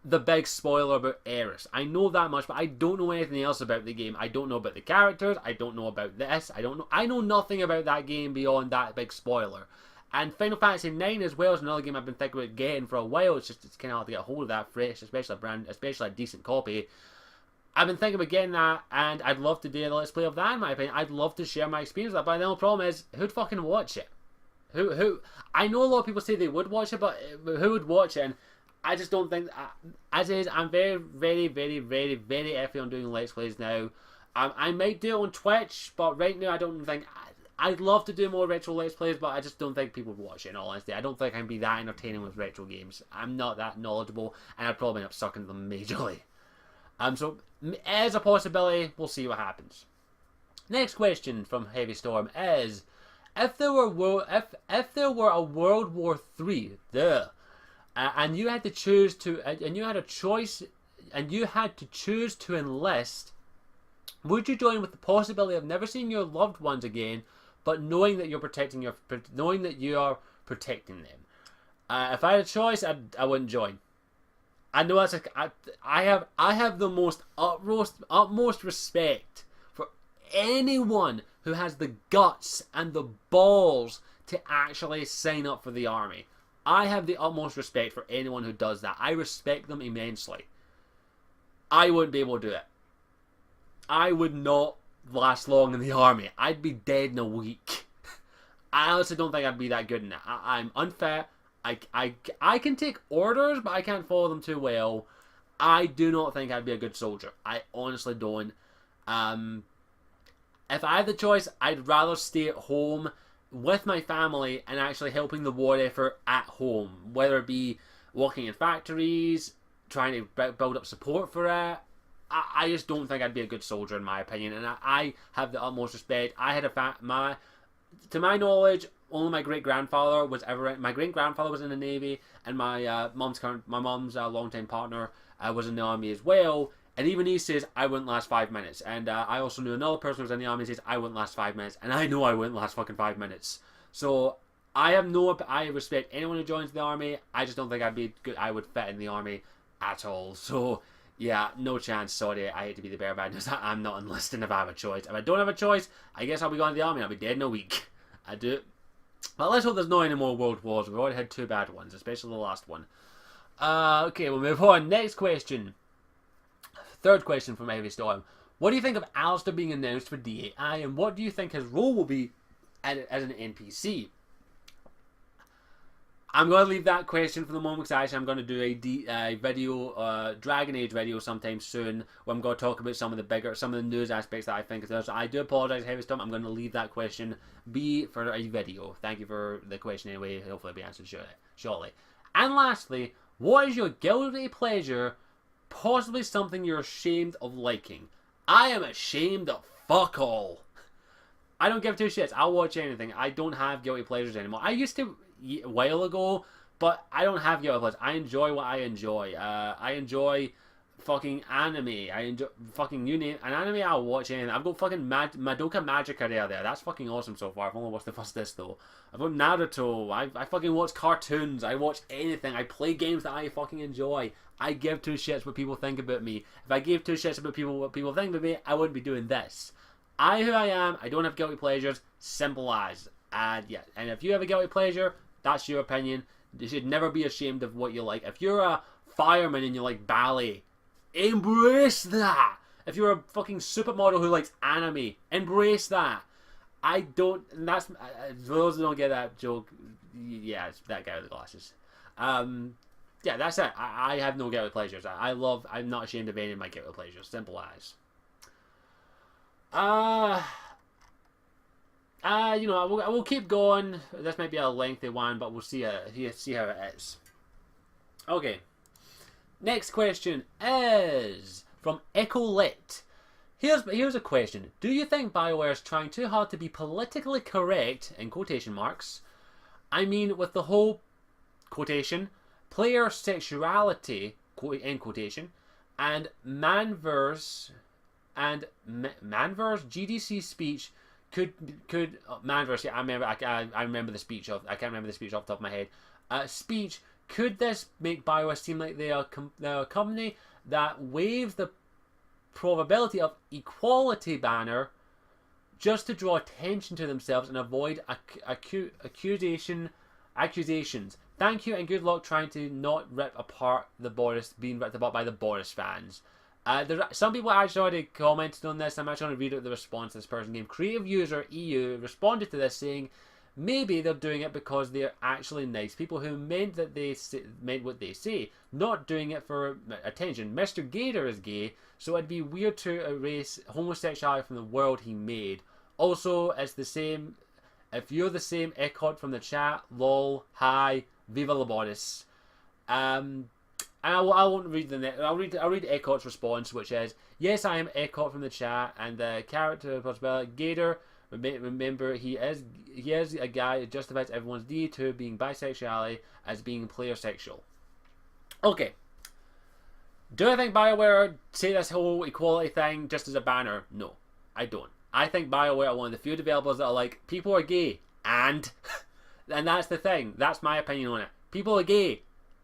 [SPEAKER 1] the big spoiler about Eris. I know that much, but I don't know anything else about the game. I don't know about the characters. I don't know about this. I know nothing about that game beyond that big spoiler. And Final Fantasy IX as well is another game I've been thinking about getting for a while. It's kind of hard to get a hold of that fresh, especially a decent copy. I've been thinking about getting that, and I'd love to do a Let's Play of that in my opinion. I'd love to share my experience with that, but the only problem is, who'd fucking watch it? Who? I know a lot of people say they would watch it, but who would watch it? And I just don't think, as is, I'm very, very, very, very, very iffy on doing Let's Plays now. I might do it on Twitch, but right now I don't think, I'd love to do more retro Let's Plays, but I just don't think people would watch it in all honesty. I don't think I can be that entertaining with retro games. I'm not that knowledgeable, and I'd probably end up sucking them majorly. So, as a possibility, we'll see what happens. Next question from Heavy Storm is, if there were a World War III, and you had to choose to enlist, would you join with the possibility of never seeing your loved ones again, but knowing that you are protecting them? If I had a choice, I wouldn't join. I know that's I have the most utmost respect for anyone who has the guts and the balls to actually sign up for the army. I have the utmost respect for anyone who does that. I respect them immensely. I wouldn't be able to do it. I would not last long in the army. I'd be dead in a week. I honestly don't think I'd be that good in it. I'm unfit. I can take orders, but I can't follow them too well. I do not think I'd be a good soldier. I honestly don't. If I had the choice, I'd rather stay at home with my family and actually helping the war effort at home. Whether it be working in factories, trying to build up support for it. I just don't think I'd be a good soldier in my opinion. And I have the utmost respect. I had to my knowledge, only my great-grandfather was ever. My great-grandfather was in the Navy, and my mom's longtime partner was in the army as well. And even he says I wouldn't last 5 minutes. And I also knew another person who was in the army and says I wouldn't last 5 minutes, and I know I wouldn't last fucking 5 minutes. So I respect anyone who joins the army. I just don't think I'd be good. I would fit in the army at all. So Yeah, no chance. Sorry, I hate to be the bearer of bad news. I'm not enlisting if I have a choice. If I don't have a choice, I guess I'll be going to the army. I'll be dead in a week. I do. Well, let's hope there's no any more world wars. We've already had 2 bad ones, especially the last one. Okay, we'll move on. Next question. Third question from Heavy Storm. What do you think of Alistair being announced for DAI, and what do you think his role will be as an NPC? I'm going to leave that question for the moment because actually I'm going to do a video, Dragon Age video sometime soon where I'm going to talk about some of the news aspects that I think is there. So I do apologise, Heavy Storm. I'm going to leave that question be for a video. Thank you for the question anyway. Hopefully it'll be answered shortly. And lastly, what is your guilty pleasure, possibly something you're ashamed of liking? I am ashamed of fuck all. I don't give 2 shits. I'll watch anything. I don't have guilty pleasures anymore. I used to a while ago, but I don't have guilty pleasures. I enjoy what I enjoy. I enjoy fucking anime. I enjoy fucking you name an anime. I'll watch anything. I've got fucking Madoka Magica there. That's fucking awesome so far. I've only watched the first disc though. I've got Naruto. I fucking watch cartoons. I watch anything. I play games that I fucking enjoy. I give 2 shits what people think about me. If I gave 2 shits about what people think about me, I wouldn't be doing this. Who I am. I don't have guilty pleasures. Simple as. And yeah. And if you have a guilty pleasure, that's your opinion. You should never be ashamed of what you like. If you're a fireman and you like ballet, embrace that. If you're a fucking supermodel who likes anime, embrace that. I don't. And that's for those who don't get that joke. Yeah, it's that guy with the glasses. Yeah, that's it. I have no guilty pleasures. I'm not ashamed of any of my guilty pleasures. Simple as. You know, we'll keep going. This might be a lengthy one, but we'll see how it is. Okay. Next question is from Echolit. Here's a question. Do you think BioWare is trying too hard to be politically correct, in quotation marks? I mean, with the whole, quotation, player sexuality, in quotation, and Manver's GDC speech could Manverse, yeah, I remember the speech of, I can't remember the speech off the top of my head. Speech, could this make BioWare seem like they are a company that waves the probability of equality banner just to draw attention to themselves and avoid accusations? Thank you and good luck trying to not rip apart being ripped apart by the Boris fans. Some people actually already commented on this. I'm actually going to read out the response this person gave. Creative User EU responded to this saying, maybe they're doing it because they're actually nice people who meant what they say, not doing it for attention. Mr. Gator is gay, so it'd be weird to erase homosexuality from the world he made. Also, it's the same. If you're the same, Eckhart from the chat, lol, hi, viva la Boris. And I won't read the next. I'll read Eckhart's response, which is, yes, I am Eckhart from the chat, and the character possibility Gator. Remember, he is a guy who justifies everyone's D2 being bisexuality as being player sexual. Okay. Do I think BioWare say this whole equality thing just as a banner? No, I don't. I think BioWare are one of the few developers that are like, people are gay, and that's the thing. That's my opinion on it. People are gay.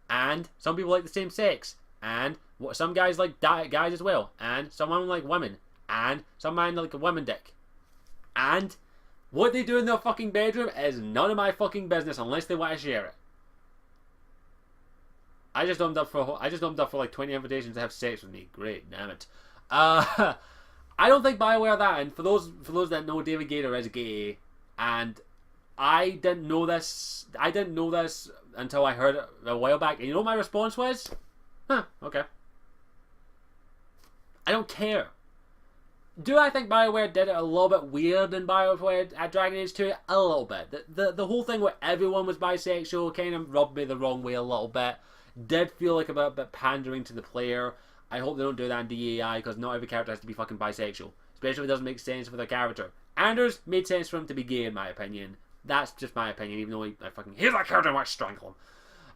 [SPEAKER 1] And some people like the same sex, and some guys like guys as well, and some women like women, and some men like a women dick. And what they do in their fucking bedroom is none of my fucking business unless they want to share it. I just opened up for like 20 invitations to have sex with me. Great, damn it. I don't think BioWare that, and for those that know, David Gator is gay, and I didn't know this until I heard it a while back. And you know what my response was? Huh, okay. I don't care. Do I think BioWare did it a little bit weird in BioWare at Dragon Age 2? A little bit. The whole thing where everyone was bisexual kind of rubbed me the wrong way a little bit. Did feel like a bit pandering to the player. I hope they don't do that in DAI, because not every character has to be fucking bisexual. Especially if it doesn't make sense for their character. Anders made sense for him to be gay, in my opinion. That's just my opinion, even though I fucking hate that character and want to strangle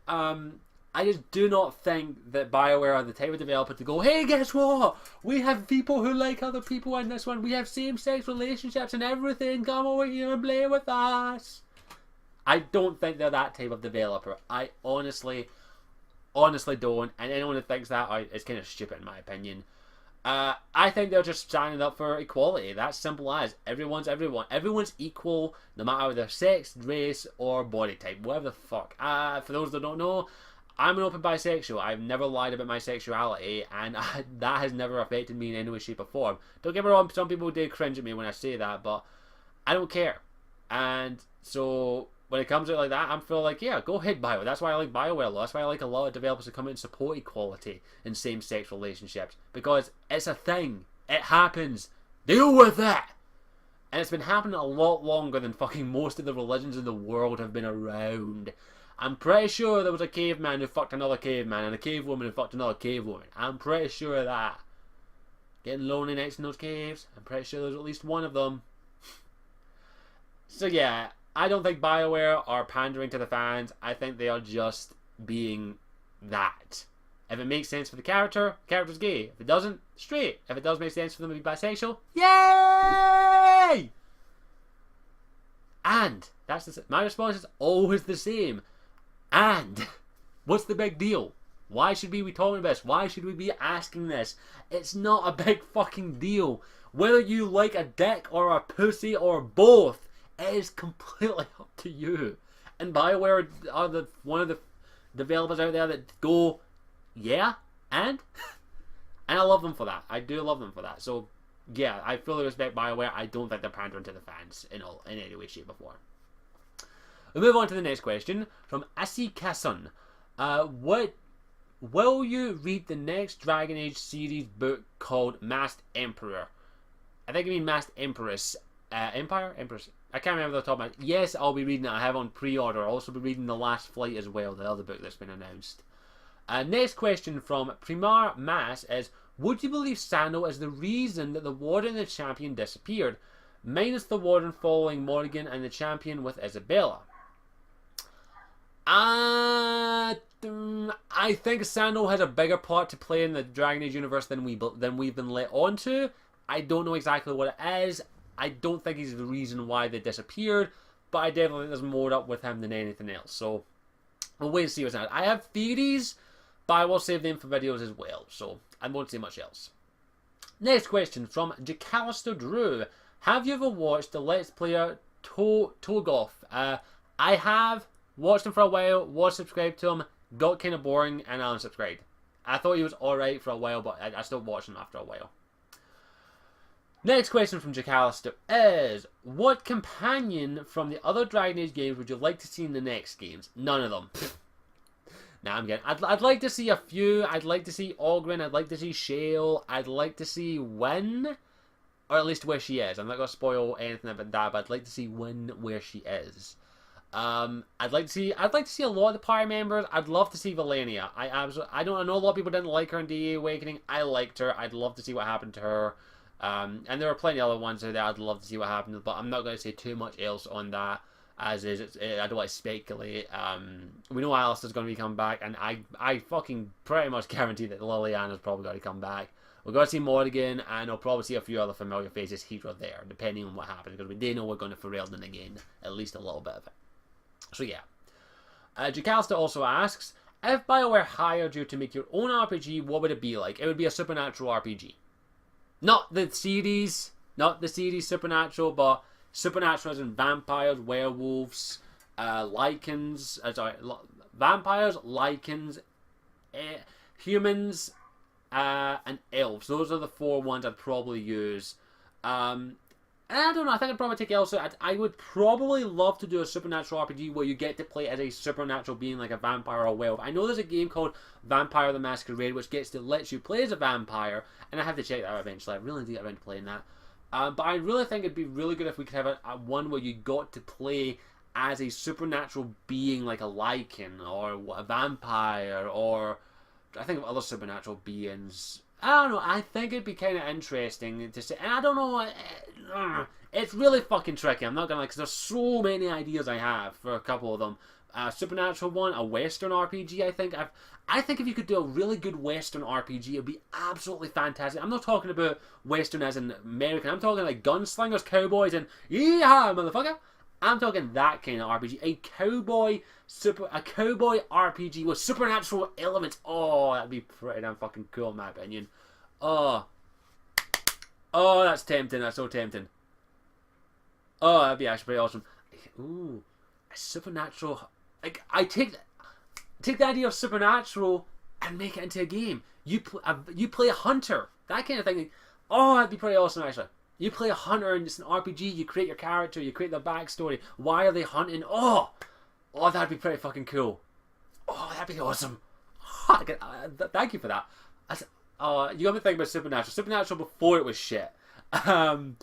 [SPEAKER 1] him. I just do not think that BioWare are the type of developer to go, hey, guess what? We have people who like other people in this one. We have same-sex relationships and everything. Come over here and play with us. I don't think they're that type of developer. I honestly honestly don't, and anyone who thinks that is kind of stupid in my opinion. I think they're just standing up for equality. That's simple as. Everyone's everyone. Everyone's equal, no matter their sex, race, or body type. Whatever the fuck. For those that don't know, I'm an open bisexual. I've never lied about my sexuality, and that has never affected me in any way, shape, or form. Don't get me wrong, some people do cringe at me when I say that, but I don't care. And so when it comes out like that, I'm feeling like, yeah, go ahead, BioWare. That's why I like BioWare a lot. That's why I like a lot of developers to come out and support equality in same-sex relationships. Because it's a thing. It happens. Deal with it! And it's been happening a lot longer than fucking most of the religions in the world have been around. I'm pretty sure there was a caveman who fucked another caveman and a cave woman who fucked another cave woman. I'm pretty sure of that. Getting lonely next in those caves. I'm pretty sure there's at least one of them. So yeah, I don't think BioWare are pandering to the fans. I think they are just being that. If it makes sense for the character's gay. If it doesn't, straight. If it does make sense for them to be bisexual, yay! And my response is always the same. And what's the big deal? Why should we be talking about this? Why should we be asking this? It's not a big fucking deal. Whether you like a dick or a pussy or both, it is completely up to you. And BioWare are one of the developers out there that go, yeah, and I love them for that. I do love them for that. So yeah, I fully respect BioWare. I don't think they're pandering to the fans in any way, shape, or form. We move on to the next question from Asikasun. What will you read the next Dragon Age series book called Masked Emperor? I think I mean Masked Empress. Empress. I can't remember the top of my. Yes, I'll be reading it. I have on pre-order. I'll also be reading The Last Flight as well, the other book that's been announced. Next question from Primar Mass is: would you believe Sando is the reason that the Warden and the Champion disappeared, minus the Warden following Morrigan and the Champion with Isabella? I think Sando has a bigger part to play in the Dragon Age universe than we've been let on to. I don't know exactly what it is. I don't think he's the reason why they disappeared, but I definitely think there's more up with him than anything else. So we'll wait and see what's next. I have theories, but I will save them for videos as well, so I won't say much else. Next question from Jacalister Drew. Have you ever watched the Let's Player Togoth? I have watched him for a while, was subscribed to him, got kind of boring, and I unsubscribed. I thought he was alright for a while, but I still watched him after a while. Next question from Jacalister is: what companion from the other Dragon Age games would you like to see in the next games? None of them. Nah, I'm kidding. I'd like to see a few. I'd like to see Ogryn. I'd like to see Shale. I'd like to see Wynne, or at least where she is. I'm not gonna spoil anything about that, but I'd like to see Wynne where she is. I'd like to see a lot of the party members. I'd love to see Valenia. I know a lot of people didn't like her in DA Awakening. I liked her. I'd love to see what happened to her. And there are plenty of other ones out there I'd love to see what happens, but I'm not going to say too much else on that, as is. I don't want to speculate. We know Alistair's going to be coming back, and I fucking pretty much guarantee that Liliana's probably going to come back. We're going to see Morrigan, and I'll probably see a few other familiar faces here or there, depending on what happens, because we do know we're going to Ferelden again, at least a little bit of it. So yeah. Jacalister also asks, if BioWare hired you to make your own RPG, what would it be like? It would be a supernatural RPG. Not the series Supernatural, but Supernatural as in vampires, werewolves, vampires, lycans, humans, and elves. Those are the 4 ones I'd probably use. I don't know, I think I'd probably take elves. I would probably love to do a supernatural RPG where you get to play as a supernatural being like a vampire or a werewolf. I know there's a game called Vampire the Masquerade which lets you play as a vampire, and I have to check that out eventually. I really need to get around to playing that. But I really think it'd be really good if we could have a one where you got to play as a supernatural being like a lycan or a vampire, or I think of other supernatural beings. I don't know, I think it'd be kind of interesting to see, and I don't know, it's really fucking tricky, I'm not gonna lie, because there's so many ideas I have for a couple of them. Supernatural one, a Western RPG, I think if you could do a really good Western RPG, it'd be absolutely fantastic. I'm not talking about Western as in American, I'm talking like gunslingers, cowboys, and yeehaw, motherfucker! I'm talking that kind of RPG. A cowboy RPG with supernatural elements. Oh, that'd be pretty damn fucking cool in my opinion. Oh, that's tempting. That's so tempting. Oh, that'd be actually pretty awesome. Ooh, a supernatural. Like, I take the idea of supernatural and make it into a game. You play a hunter, that kind of thing. Oh, that'd be pretty awesome actually. You play a hunter and it's an RPG. You create your character. You create their backstory. Why are they hunting? Oh, that'd be pretty fucking cool. Oh, that'd be awesome. Thank you for that. You got me thinking about Supernatural. Supernatural before it was shit. That'd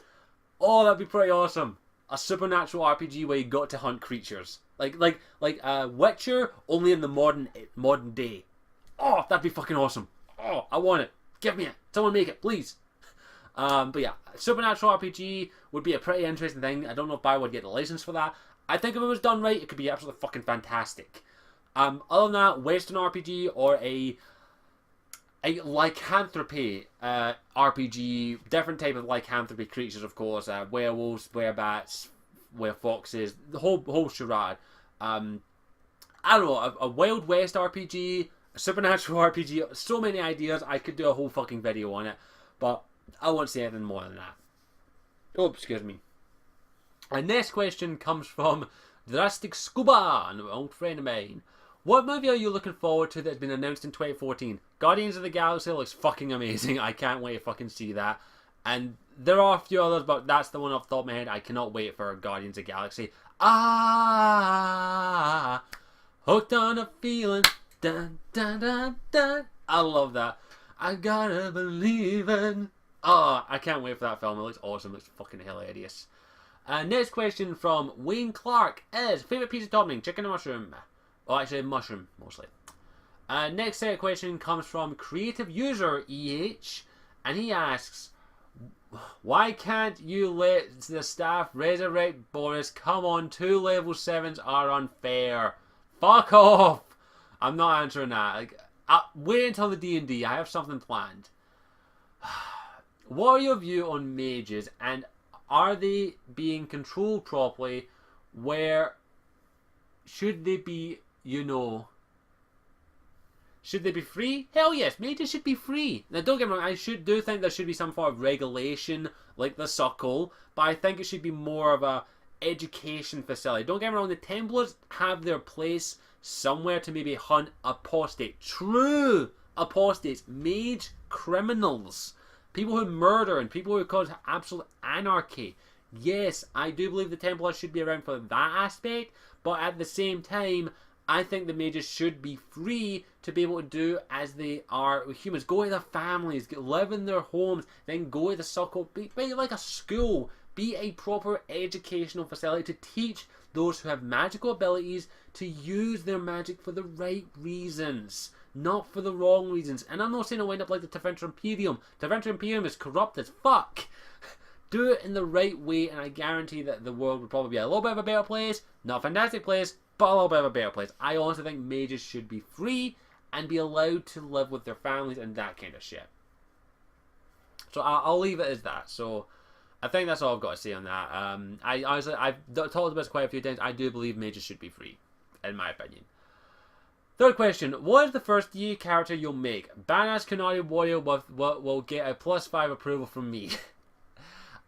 [SPEAKER 1] be pretty awesome. A supernatural RPG where you got to hunt creatures, like Witcher, only in the modern day. Oh, that'd be fucking awesome. Oh, I want it. Give me it. Someone make it, please. But yeah, supernatural RPG would be a pretty interesting thing. I don't know if I would get the license for that. I think if it was done right, it could be absolutely fucking fantastic. Other than that, Western RPG or a lycanthropy RPG, different type of lycanthropy creatures, of course, werewolves, werebats, werefoxes, the whole charade. I don't know, a Wild West RPG, a supernatural RPG, so many ideas. I could do a whole fucking video on it, but I won't say anything more than that. Oh, excuse me. Our next question comes from Drastic Scuba, an old friend of mine. What movie are you looking forward to that's been announced in 2014? Guardians of the Galaxy looks fucking amazing. I can't wait to fucking see that. And there are a few others, but that's the one off the top of my head. I cannot wait for Guardians of the Galaxy. Hooked on a feeling. Dun, dun, dun, dun. I love that. I gotta believe in. I can't wait for that film. It looks awesome. It looks fucking hilarious. Next question from Wayne Clark is, favourite pizza topping, chicken or mushroom? Oh, actually, mushroom, mostly. Next set of question comes from Creative User EH, and he asks, why can't you let the staff resurrect Boris? Come on, 2 level 7s are unfair. Fuck off! I'm not answering that. Wait until the D&D. I have something planned. What are your views on mages, and are they being controlled properly? Where should they be, should they be free? Hell yes, mages should be free. Now don't get me wrong, I do think there should be some sort of regulation like the Suckle, but I think it should be more of a education facility. Don't get me wrong, the Templars have their place somewhere to maybe hunt apostates. True apostates, mage criminals. People who murder and people who cause absolute anarchy. Yes, I do believe the Templars should be around for that aspect, but at the same time, I think the mages should be free to be able to do as they are with humans. Go to their families, live in their homes, then go to the Suckle. Be like a school. Be a proper educational facility to teach those who have magical abilities to use their magic for the right reasons, not for the wrong reasons. And I'm not saying it'll end up like the Tevinter Imperium. Tevinter Imperium is corrupt as fuck. Do it in the right way, and I guarantee that the world would probably be a little bit of a better place. Not a fantastic place, but a little bit of a better place. I honestly think mages should be free and be allowed to live with their families and that kind of shit. So I'll leave it as that. So I think that's all I've got to say on that. I honestly, I've talked about this quite a few times. I do believe mages should be free, in my opinion. Third question. What is the first DA character you'll make? Badass Kunari Warrior will get a +5 approval from me.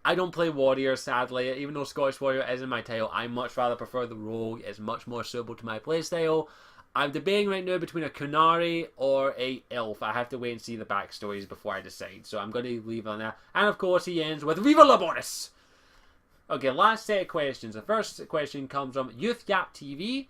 [SPEAKER 1] I don't play Warrior, sadly. Even though Scottish Warrior is in my title, I much rather prefer the Rogue. It's much more suitable to my playstyle. I'm debating right now between a Kunari or a Elf. I have to wait and see the backstories before I decide. So I'm going to leave it on that. And of course he ends with Viva La Boris! Okay, last set of questions. The first question comes from Youth Yap TV.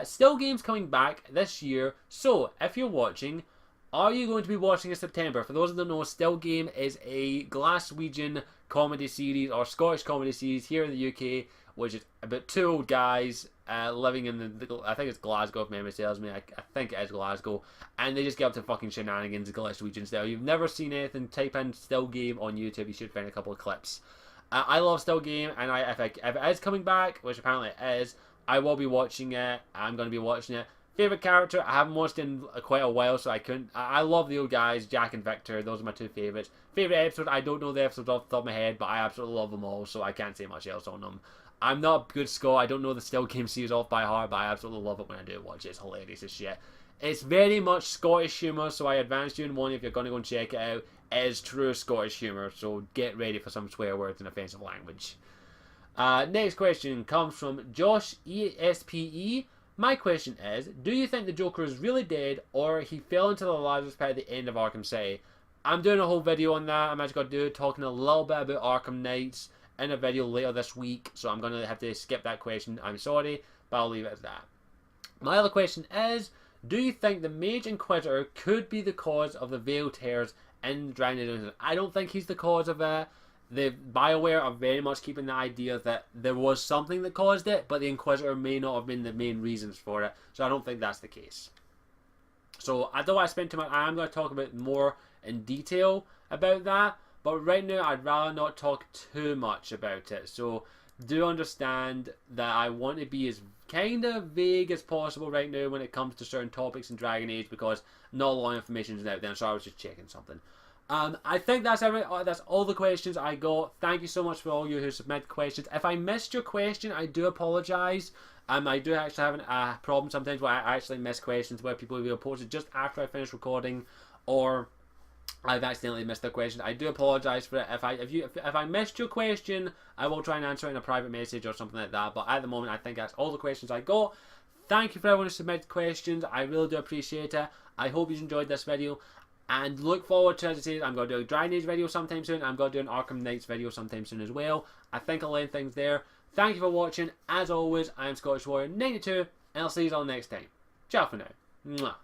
[SPEAKER 1] Still Games coming back this year. So, if you're watching, are you going to be watching in September? For those that don't know, Still Game is a Glaswegian comedy series or Scottish comedy series here in the UK, which is about 2 old guys living in the I think it's Glasgow if memory serves me. I think it is Glasgow, and they just get up to fucking shenanigans Glaswegian style. You've never seen anything, type in Still Game on YouTube, you should find a couple of clips. I love Still Game, and if it is coming back, which apparently it is, I will be watching it. I'm going to be watching it. Favorite character? I haven't watched in quite a while, so I couldn't. I love the old guys, Jack and Victor. Those are my 2 favorites. Favorite episode? I don't know the episodes off the top of my head, but I absolutely love them all, so I can't say much else on them. I'm not a good Scot. I don't know the Still Game series off by heart, but I absolutely love it when I do watch it. It's hilarious as shit. It's very much Scottish humour, so I advise you in one if you're going to go and check it out. It is true Scottish humour, so get ready for some swear words and offensive language. Next question comes from Josh ESPE. My question is, do you think the Joker is really dead, or he fell into the Lazarus pit at the end of Arkham City? I'm doing a whole video on that. I'm actually going to do talking a little bit about Arkham Knights in a video later this week, so I'm going to have to skip that question. I'm sorry, but I'll leave it as that. My other question is, do you think the Mage Inquisitor could be the cause of the Veil tears in Dragon Age Inquisition? I don't think he's the cause of it. The BioWare are very much keeping the idea that there was something that caused it, but the Inquisitor may not have been the main reasons for it, so I don't think that's the case. So I don't want to spend too much. I am going to talk about more in detail about that, but right now I'd rather not talk too much about it. So do understand that I want to be as kind of vague as possible right now when it comes to certain topics in Dragon Age, because not a lot of information is out there, so I was just checking something. I think that's everything. That's all the questions I got. Thank you so much for all you who submitted questions. If I missed your question, I do apologise. I do actually have a problem sometimes where I actually miss questions where people will post it just after I finish recording, or I've accidentally missed their question. I do apologise for it. If I missed your question, I will try and answer it in a private message or something like that. But at the moment, I think that's all the questions I got. Thank you for everyone who submitted questions. I really do appreciate it. I hope you enjoyed this video. And look forward to, as I said, I'm going to do a Dragon Age video sometime soon. I'm going to do an Arkham Knights video sometime soon as well. I think I'll end things there. Thank you for watching. As always, I am Scottish Warrior 92, and I'll see you all next time. Ciao for now. Mwah.